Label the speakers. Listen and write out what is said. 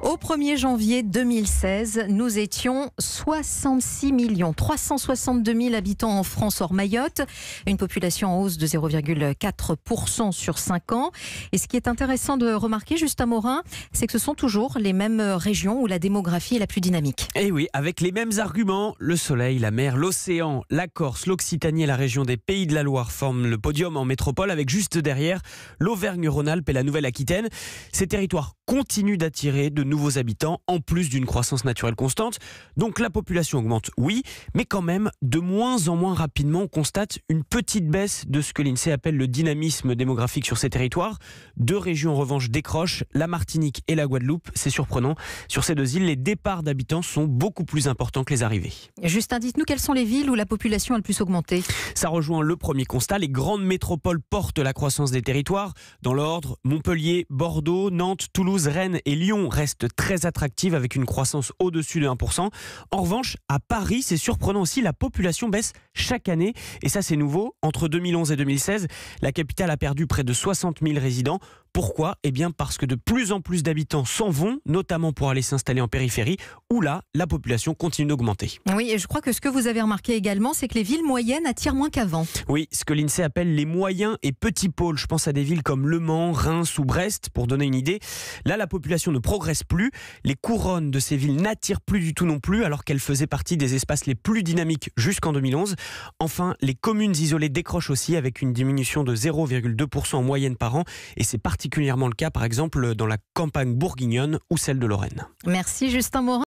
Speaker 1: Au 1er janvier 2016, nous étions 66 362 000 habitants en France hors Mayotte, une population en hausse de 0,4% sur 5 ans. Et ce qui est intéressant de remarquer, Justin Morin, c'est que ce sont toujours les mêmes régions où la démographie est la plus dynamique.
Speaker 2: Et oui, avec les mêmes arguments, le soleil, la mer, l'océan, la Corse, l'Occitanie et la région des Pays de la Loire forment le podium en métropole, avec juste derrière l'Auvergne-Rhône-Alpes et la Nouvelle-Aquitaine. Ces territoires continuent d'attirer de nouveaux habitants, en plus d'une croissance naturelle constante. Donc la population augmente, oui, mais quand même, de moins en moins rapidement, on constate une petite baisse de ce que l'INSEE appelle le dynamisme démographique sur ces territoires. Deux régions en revanche décrochent, la Martinique et la Guadeloupe. C'est surprenant. Sur ces deux îles, les départs d'habitants sont beaucoup plus importants que les arrivées.
Speaker 1: Justin, dites-nous quelles sont les villes où la population a le plus augmenté?
Speaker 2: Ça rejoint le premier constat. Les grandes métropoles portent la croissance des territoires. Dans l'ordre, Montpellier, Bordeaux, Nantes, Toulouse, Rennes et Lyon restent très attractives avec une croissance au-dessus de 1%. En revanche, à Paris, c'est surprenant aussi, la population baisse chaque année. Et ça, c'est nouveau. Entre 2011 et 2016, la capitale a perdu près de 60 000 résidents. Pourquoi ? Eh bien parce que de plus en plus d'habitants s'en vont, notamment pour aller s'installer en périphérie, où là, la population continue d'augmenter.
Speaker 1: Oui, et je crois que ce que vous avez remarqué également, c'est que les villes moyennes attirent moins qu'avant.
Speaker 2: Oui, ce que l'INSEE appelle les moyens et petits pôles. Je pense à des villes comme Le Mans, Reims ou Brest, pour donner une idée. Là, la population ne progresse plus. Les couronnes de ces villes n'attirent plus du tout non plus, alors qu'elles faisaient partie des espaces les plus dynamiques jusqu'en 2011. Enfin, les communes isolées décrochent aussi, avec une diminution de 0,2% en moyenne par an. Et c'est particulièrement le cas, par exemple, dans la campagne bourguignonne ou celle de Lorraine.
Speaker 1: Merci Justin Morin.